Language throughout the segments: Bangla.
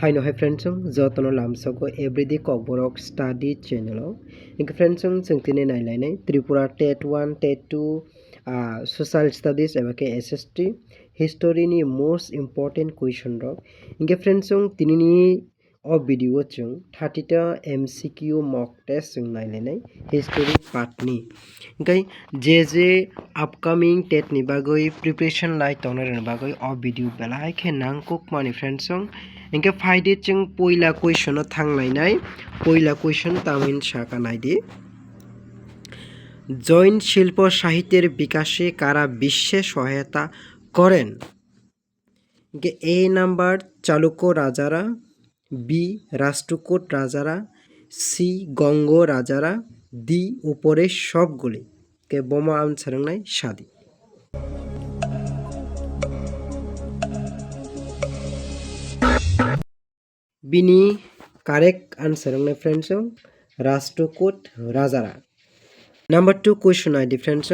Hi no hi friends jotono lamsago everyday kokborok study channel inka friends जों tini nailai Tripura TET 1 TET 2 social studies ebake SST history ni most important question rok inka friends tini ni o video जों 30 ta MCQ mock test जों nailai history part ni inkai je upcoming TET ni bagoi preparation lai tonar ni bagoi o video belai khe nangkuk mani friends इंके फाइदे जों पयला कुइसन थांनाय पयला कुइसन तामिन साका नायदि जैन शिल्प साहित्येर विकासे कारा विश्वे सहायता करें इंके ए नाम्बार चालुक्य राजारा बी राष्ट्रकूट राजारा सी गंग राजारा डी उपरे सबगुली के बमा आंसर नाय सादी बिनी करेक्ट आंसर है फ्रेंड्स राष्ट्रकूट राजारा नंबर 2 क्वेश्चन है फ्रेंड्स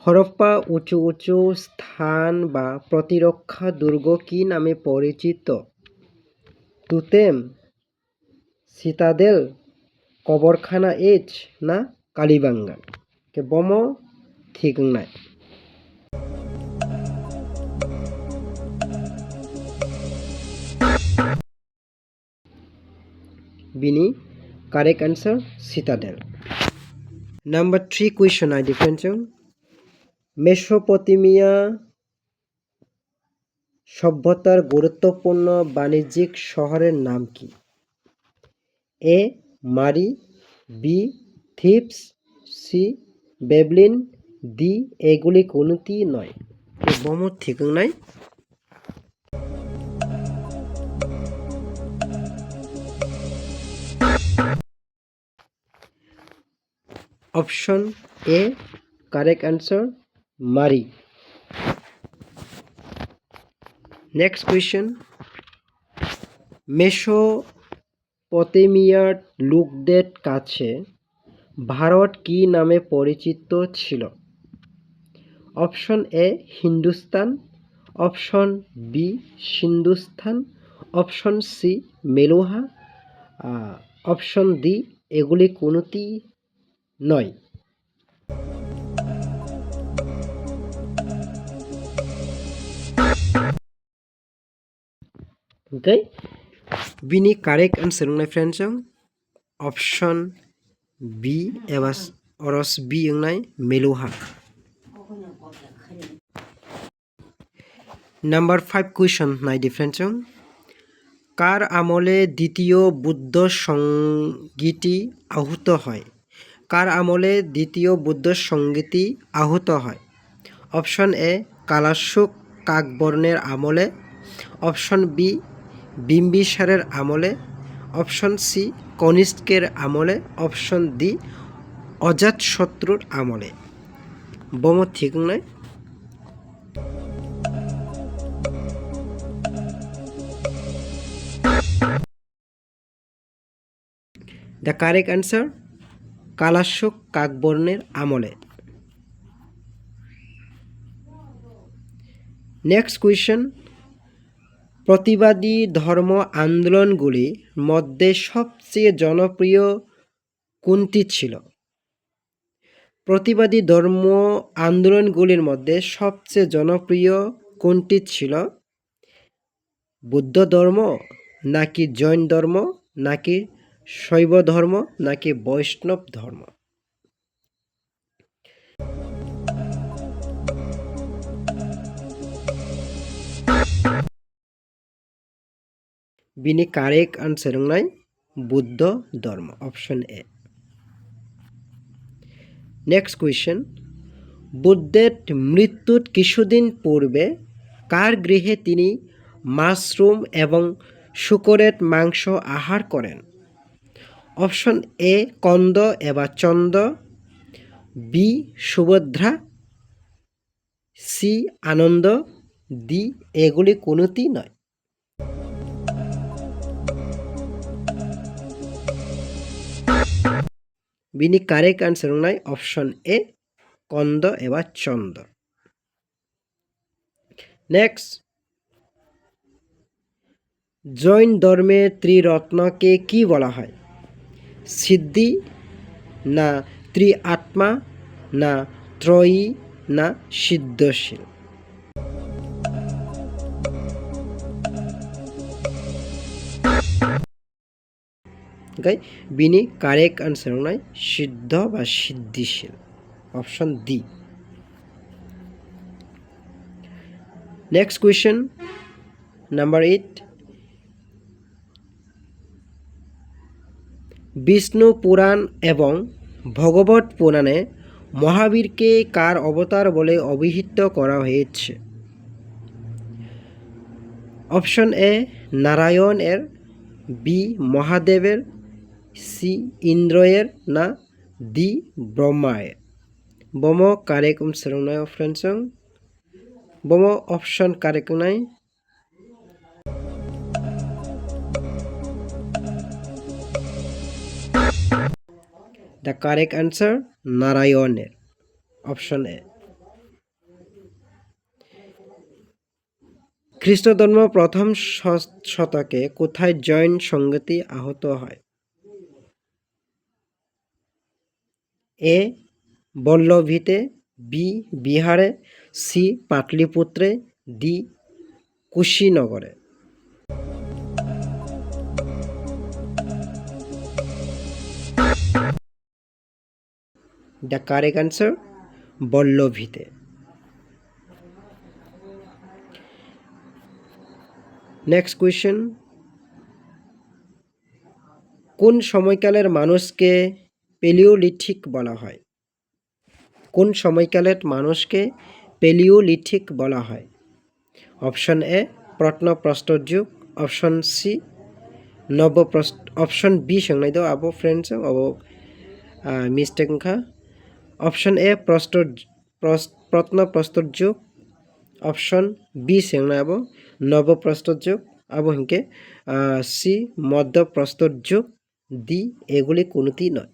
हरप्पा उঁচু উঁচু স্থান বা প্রতিরক্ষা দুর্গ কি নামে পরিচিত তুতেম সিতাদেল কবরখানা এইচ না কালীবাঙ্গান के बम ठीक নাই बिनी करेक्ट आंसर सीतादेल नंबर 3 क्वेश्चन है फ्रेंड्स मेसोपोटामिया सभ्यतार गुरुत्वपूर्ण वाणिज्यिक शहरेर नाम की A Mari B Thebes C Babylon D एगुली कोनोटी नय बम ठीक নাই option A correct answer Mari next question মেসোপটেমিয়ার লোকদের কাছে ভারত কি নামে পরিচিত ছিল option A Hindustan option B Sindhustan option C Meluha option D এগুলি কোনোটি নয় ओके बिनी करेक्ट आंसर होंनाय फ्रेंड्स ऑप्शन बी एबा अरस बी होंनाय मेलुहा नंबर 5 क्वेश्चन नायदि फ्रेंड्स कार আমলে দ্বিতীয় বুদ্ধ সংগীতি আহুত হয় कार আমলে দ্বিতীয় বুদ্ধ সংগীতি আহুত হয় অপশন এ কালাশুক কাকবর্ণের আমলে অপশন বি বিম্বিসারের আমলে অপশন সি কনিষ্কের আমলে অপশন ডি অজাতশত্রুর আমলে বম ঠিক নয় দ্য কারেক্ট আনসার কালাশুক কাকবর্ণের আমলে নেক্সট কোয়েশ্চন প্রতিবাদী ধর্ম আন্দোলনগুলির মধ্যে সবচেয়ে জনপ্রিয় কোনটি ছিল প্রতিবাদী ধর্ম আন্দোলনগুলির মধ্যে সবচেয়ে জনপ্রিয় কোনটি ছিল বুদ্ধ ধর্ম নাকি জৈন ধর্ম নাকি শৈব ধর্ম নাকি বৈষ্ণব ধর্ম बिनी करेक्ट आंसर होंनाय बुद्ध धर्म ऑप्शन ए नेक्स्ट क्वेश्चन बुद्धेर मृत्युर किछुदिन पूर्वे कार गृहे तिनी माशरूम एवं शुकरेर मांस आहार करें ऑप्शन ए कंद एबा चंद बी सुभद्रा सी आनंद डी एगुली कोनोटी नय बिनी करेक्ट आंसर होंनाय ऑप्शन ए कंद एबा चंद नेक्स्ट জৈন ধর্মের ত্রিরত্নকে কি বলা হয়? সিদ্ধি, না ত্রিআত্মা, না ত্রয়ী, না সিদ্ধশীল? ওকে, বিনি কারেক্ট আনসার নয় সিদ্ধ বা সিদ্ধিশীল, option D. Next question number 8, Vishnu Purana এবং ভগবত পুরাণে মহাবীরকে কার অবতার বলে অভিহিত করা হয়েছে? অপশন এ নারায়ণ এর, বি মহাদেবের, সি ইন্দ্রয়ের, না ডি ব্রহ্মায়ের? বোমো কারেক্ট আনসার নয় ফ্রেন্ডস, বোমো অপশন কারেক্ট নয়। দ্য কারেক্ট আনসার নারায়ণের, অপশন এ। খ্রিস্টধর্ম প্রথম শতকে কোথায় জৈন সংগতি আহত হয়? এ বল্লভীতে, বি বিহারে, সি পাটলিপুত্রে, ডি কুশীনগরে? দ্য কারেক্ট আনসার বল্লভীতে। নেক্সট কোয়েশ্চেন, কোন সময়কালের মানুষকে প্যালিওলিথিক বলা হয়? কোন সময়কালের মানুষকে প্যালিওলিথিক বলা হয়? অপশন এ প্রত্নপ্রস্তর যুগ, অপশন সি অপশন বি संनाय दो आबो फ्रेंड्स अब मिस्टेक खा। ऑप्शन ए प्रत्नप्रस्तर যুগ, ऑप्शन बी संनाय आबो নবপ্রস্তর যুগ, আবো হিংকে সি মধ্যপ্রস্তর যুগ, ডি এগুলি কোনটি নয়।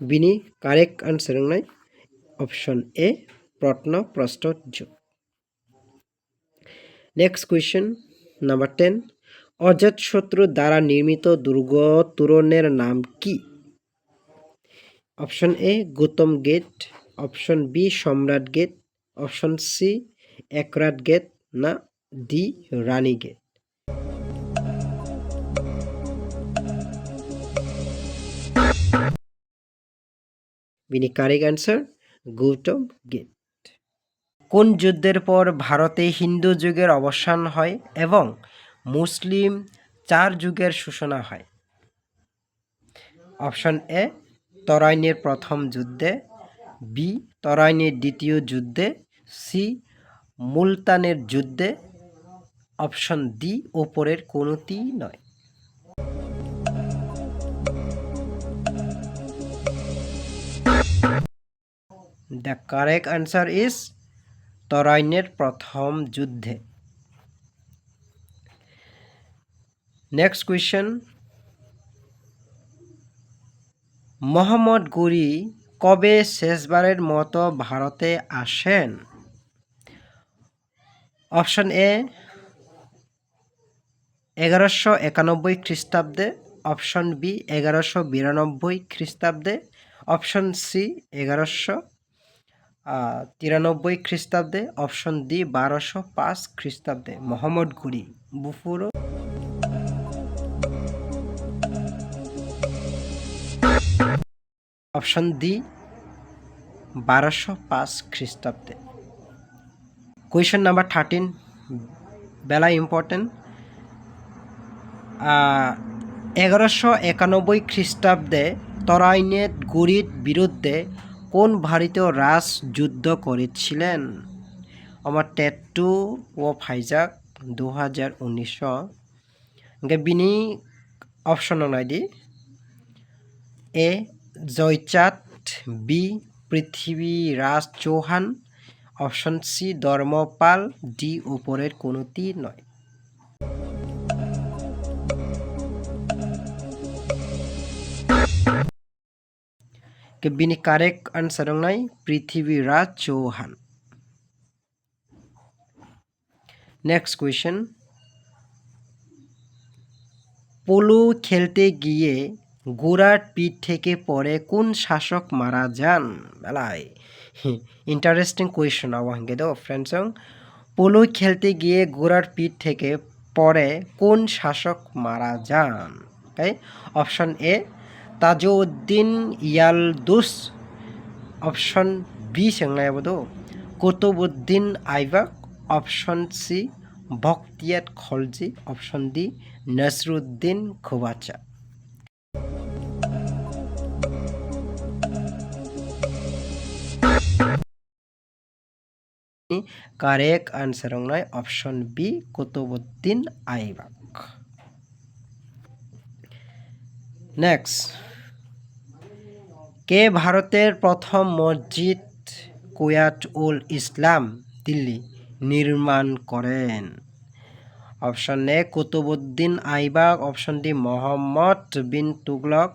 বিনি কারেক্ট আনসার নাই অপশন এ প্রত্নপ্রস্তর যুগ। নেক্সট কোয়েশ্চেন নাম্বার 10, অজাতশত্রু দ্বারা নির্মিত দুর্গ তোরণের নাম কি? Option A Gautam gate, option B Samrat gate, option C একরাত গেট, না ডি রানী গেট? বিনি কারেক্ট আনসার গৌতম গেট। কোন যুদ্ধের পর ভারতে হিন্দু যুগের অবসান হয় এবং মুসলিম 4 যুগের সূচনা হয়? অপশন এ তরাইনের প্রথম যুদ্ধে, বি তরাইনের দ্বিতীয় যুদ্ধে, সি মুলতানের যুদ্ধে, অপশন ডি উপরের কোনটি নয়? দ্য কারেক্ট আনসার ইজ তরাইনের প্রথম যুদ্ধে। নেক্সট কোয়েশ্চেন, মোহাম্মদ ঘুরি কবে শেষবারের মতো ভারতে আসেন? অপশন এ 1191 খ্রিস্টাব্দে, অপশন বি 1192 খ্রিস্টাব্দে, অপশন সি 1193 খ্রিস্টাব্দে, অপশন ডি 1205 খ্রিস্টাব্দে? মোহাম্মদ ঘুরি বুফুরো অপশন ডি 1205 খ্রিস্টাব্দে। কোয়েশ্চেন নাম্বার 13 বেলা ইম্পর্টেন্ট। 1191 খ্রিস্টাব্দে তরাইনের ঘুরির বিরুদ্ধে কোন ভারতীয় রাজ যুদ্ধ করেছিলেন? আমার টেট্টু ও ফাইজাক 2019 বিনি অপশন নাই দি A Jaychand, B Prithviraj Chauhan, option C Dharmapal, D উপরের কোনটি নয়? Bini correct answer nai Prithviraj Chauhan. Next question. Polo খেলতে গিয়ে ঘোড়ার পিঠ থেকে পড়ে কোন শাসক মারা যান বেলায় ইন্টারেস্টিং কোয়েশ্চন আবহাঙ্গে দো ফ্রেন্ডস পোলো খেলতে গিয়ে ঘোড়ার পিঠ থেকে পড়ে কোন শাসক মারা যান okay option A Tajuddin Yaldoz option B সেংনায়াবদো Qutbuddin Aibak option C Bakhtiyar Khalji option D Nasiruddin Qubacha correct answer নয় option B Qutbuddin Aibak next কে ভারতের প্রথম মসজিদ কুয়াত উল ইসলাম দিল্লি নির্মাণ করেন option A Qutbuddin Aibak option D Muhammad bin Tughlaq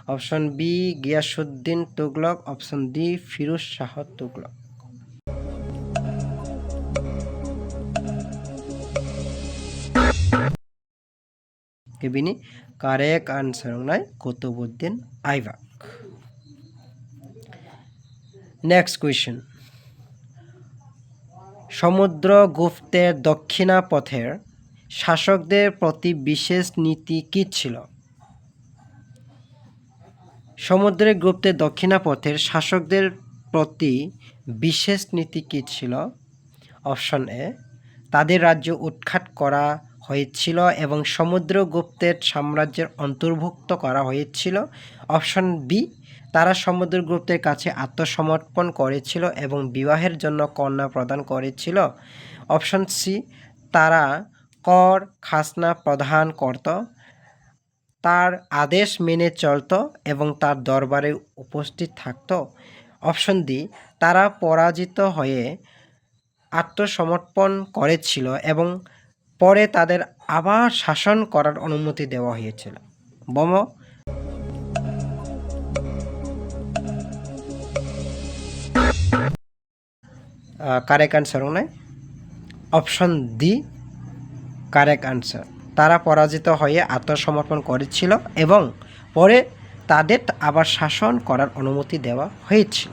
option B Ghiyasuddin Tughlaq option D Firoz Shah Tughlaq কেবিনি কারেক্ট আনসার নয় কুতুবউদ্দিন আইবাক নেক্সট কোয়েশ্চেন সমুদ্রগুপ্তের দক্ষিণাপথের শাসকদের প্রতি বিশেষ নীতি কী ছিল সমুদ্রগুপ্তের দক্ষিণাপথের শাসকদের প্রতি বিশেষ নীতি কী ছিল অপশন এ তাদের রাজ্য উৎখাত করা হয়েছিল এবং সমুদ্রগুপ্তের সাম্রাজ্যের অন্তর্ভুক্ত করা হয়েছিল অপশন বি তারা সমুদ্রগুপ্তের কাছে আত্মসমর্পণ করেছিল এবং বিবাহের জন্য কন্যা প্রদান করেছিল অপশন সি তারা কর খাজনা প্রদান করত তার আদেশ মেনে চলত এবং তার দরবারে উপস্থিত থাকত অপশন ডি তারা পরাজিত হয়ে আত্মসমর্পণ করেছিল এবং পরে তাদের আবার শাসন করার অনুমতি দেওয়া হয়েছিল বম কারেক্ট আনসার নয় অপশন ডি কারেক্ট আনসার তারা পরাজিত হয়ে আত্মসমর্পণ করেছিল এবং পরে তাদের আবার শাসন করার অনুমতি দেওয়া হয়েছিল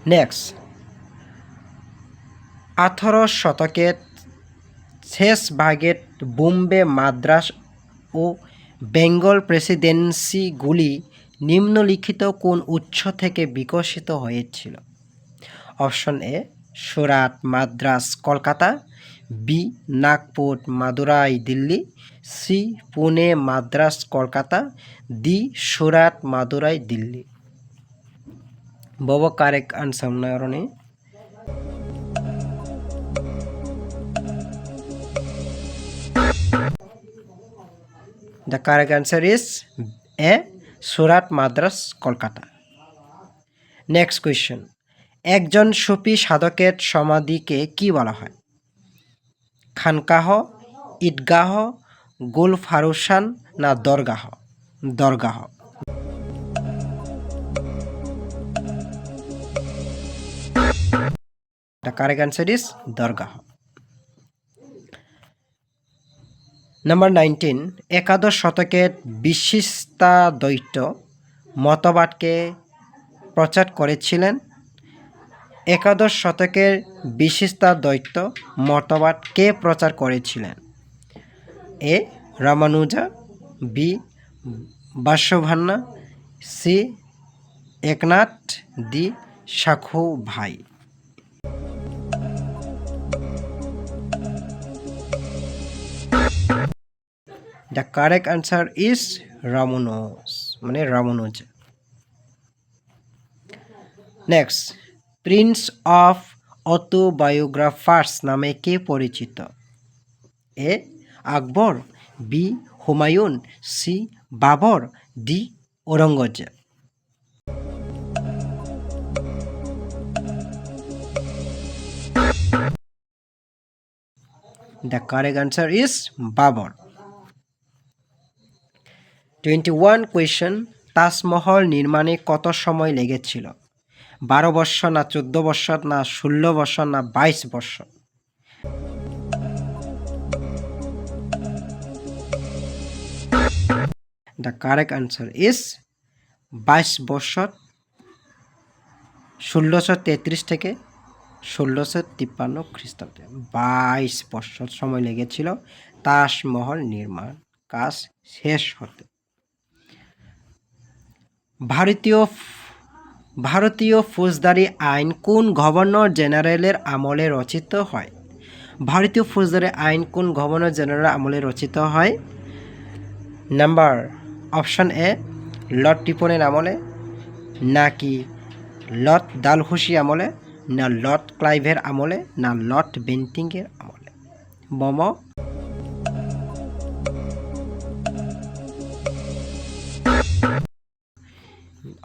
নেক্সট 18 শতকের শেষ ভাগের বোম্বে মাদ্রাস ও বেঙ্গল প্রেসিডেন্সিগুলি নিম্নলিখিত কোন উৎস থেকে বিকশিত হয়েছিল option A Surat Madras Kolkata B Nagpur Madurai Delhi C Pune Madras Kolkata D Surat Madurai Delhi বব কারেক্ট আনসার নয়রণে The correct answer is A. Surat Madras Kolkata. Next question. একজন সুফি সাধকের সমাধিকে কি বলা হয় খানকাহ ঈদগাহ গুলফারুসান না দরগাহ দরগাহ The correct answer is দরগাহ নাম্বার 19 একাদশ শতকের বিশিষ্টাদ্বৈত মতবাদকে প্রচার করেছিলেন একাদশ শতকের বিশিষ্টাদ্বৈত মতবাদ কে প্রচার করেছিলেন এ Ramanuja B বাসভান্না C Eknath D সাখু ভাই The correct answer is Ramanuja. Next, Prince of Autobiographers নামে কে পরিচিত A Akbar B Humayun C Babur D Aurangzeb The correct answer is Babur. 21 question. Taj Mahal নির্মাণে কত সময় লেগেছিল? 12 বৎসর, না 14 বৎসর, না 16 বৎসর, না 22 বৎসর? দ্য কারেক্ট আনসার ইজ 22 বৎসর, 1633 থেকে 1653 খ্রিস্টাব্দে 22 বৎসর সময় লেগেছিল তাজমহল নির্মাণ কাজ শেষ হতে। ভারতীয় ফৌজদারি আইন কোন গভর্নর জেনারেলের আমলে রচিত হয়? ভারতীয় ফৌজদারি আইন কোন গভর্নর জেনারেল আমলে রচিত হয়? নাম্বার অপশন এ লর্ড রিপনের আমলে, নাকি লর্ড ডালহৌসি আমলে, না লর্ড ক্লাইভের আমলে, না লর্ড বেন্টিংয়ের আমলে? বম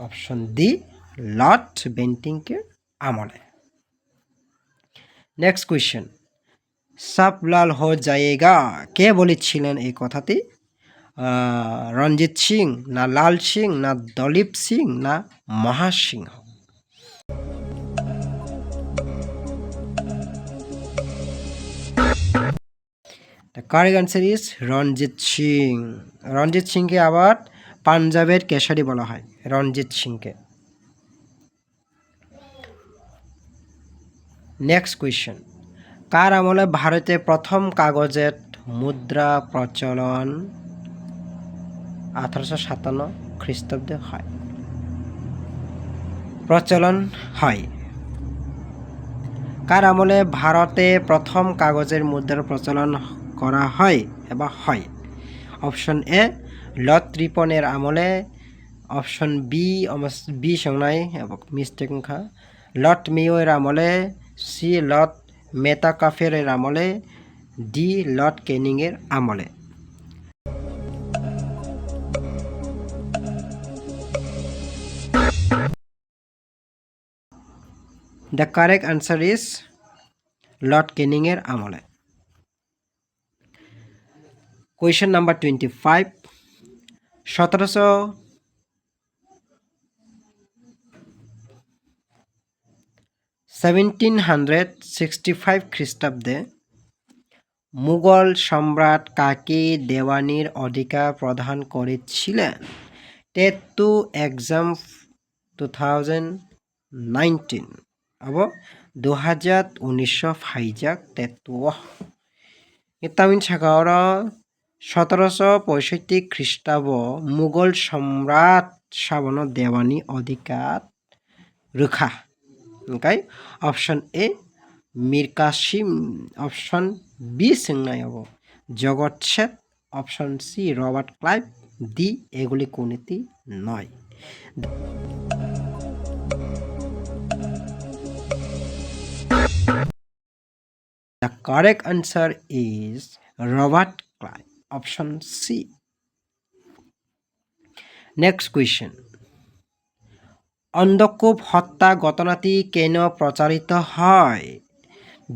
অপশন ডি লর্ড বেন্টিংয়ের আমলে। নেক্সট কোয়েশ্চেন, সব লাল হো যায়েগা কে বলেছিলেন এই কথাটি? রঞ্জিত সিং, না লাল সিং, না দলীপ সিং, না মহাসিংহ? The correct answer is Ranjit Singh. রঞ্জিত সিংকে আবার পাঞ্জাবের কেশরী বলা হয়, রঞ্জিত সিংকে। নেক্সট কোয়েশ্চেন, কার আমলে ভারতে প্রথম কাগজের মুদ্রা প্রচলন 1857 খ্রিস্টাব্দে হয়? কার আমলে ভারতে প্রথম কাগজের মুদ্রার প্রচলন করা হয় বা হয়? অপশন এ লর্ড রিপনের আমলে, অপশন বি সংনাই মিস্টেক খা লর্ড মেয়োর আমলে, সি লর্ড মেটাকাফের আমলে, ডি লর্ড ক্যানিংয়ের আমলে? The correct answer is Lord ক্যানিংয়ের আমলে। কোয়েশ্চেন নাম্বার 25, 1765 খ্রিস্টাব্দে মুঘল সম্রাট কাকে দেওয়ানির অধিকার প্রদান করেছিলেন? টেট 2 এক্সাম 2019 अब 2019 ফাইজাক তেতুয়া ইতামিন সাগর 1765 খ্রিস্টাব্দ মুঘল সম্রাট শাবন দেওয়ানি অধিকার রুখা। Okay, option A Mir Qasim, option B সিংনাই হব Jagat Seth, option C Robert Clive, D এগুলি কোনটি নয়? The correct answer is Robert Clive, option C. Next question, অন্ধকূপ হত্যা ঘটনাটি কেন প্রচারিত হয়?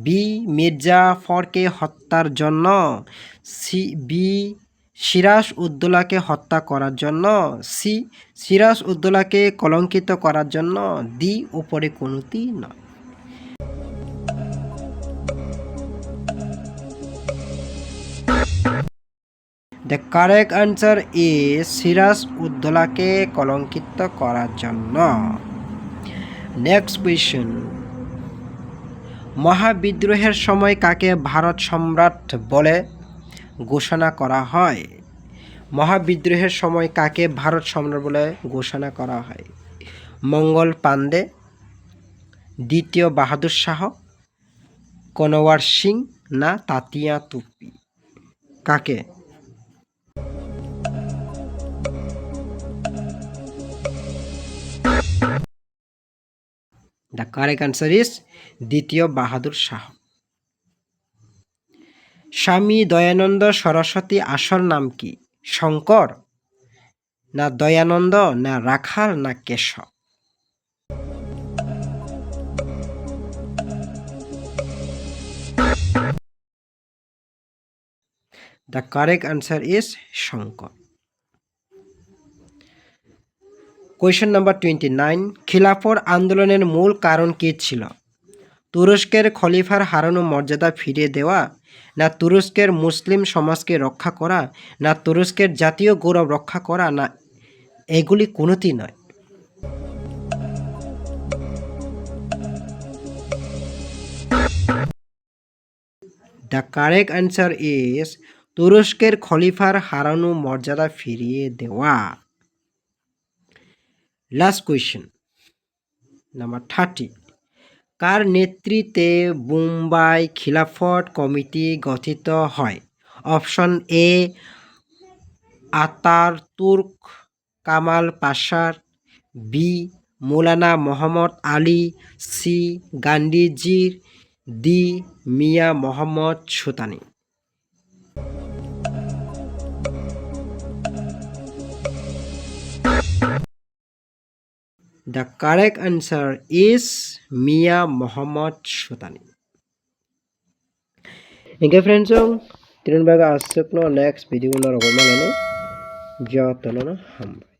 বি মির্জাফরকে হত্যার জন্য, বি সিরাজ উদ্দৌলাকে হত্যা করার জন্য, সি সিরাজ উদ্দৌলাকে কলঙ্কিত করার জন্য, ডি উপরে কোনটি নয়? The correct answer is Siraj উদ্দৌলাকে কলঙ্কিত করার জন্য। নেক্সট কোয়েশ্চেন, মহাবিদ্রোহের সময় কাকে ভারত সম্রাট বলে ঘোষণা করা হয়? মহাবিদ্রোহের সময় কাকে ভারত সম্রাট বলে ঘোষণা করা হয়? মঙ্গল পাণ্ডে, দ্বিতীয় বাহাদুর শাহ, কনওয়ার সিং, না তাতিয়া তুপি? কাকে? The correct answer is দ্বিতীয় বাহাদুর শাহ। স্বামী দয়ানন্দ সরস্বতী আসল নাম কি? শঙ্কর, না দয়ানন্দ, না রাখাল, না Keshab? The correct answer is Shankar. Question number 29, খিলাফত আন্দোলনের মূল কারণ কী ছিল? তুরস্কের খলিফার হারানো মর্যাদা ফিরিয়ে দেওয়া, না তুরস্কের মুসলিম সমাজকে রক্ষা করা, না তুরস্কের জাতীয় গৌরব রক্ষা করা, না এগুলি কোনোটি নয়? দ্য কারেক্ট অ্যান্সার ইজ তুরস্কের খলিফার হারানো মর্যাদা ফিরিয়ে দেওয়া। লাস্ট কোয়েশ্চেন নাম্বার 30, কার নেতৃত্বে বোম্বাই খিলাফত কমিটি গঠিত হয়? অপশন এ আতাতুর্ক কামাল পাশার, বি মৌলানা মোহাম্মদ আলী, সি গান্ধীজির, ডি মিয়া মোহাম্মদ সুতানি। The correct answer is Mia Mohammad Shutani. Oke friends, tirin baga asuk no next video na rogo malane jawab tano na hamba.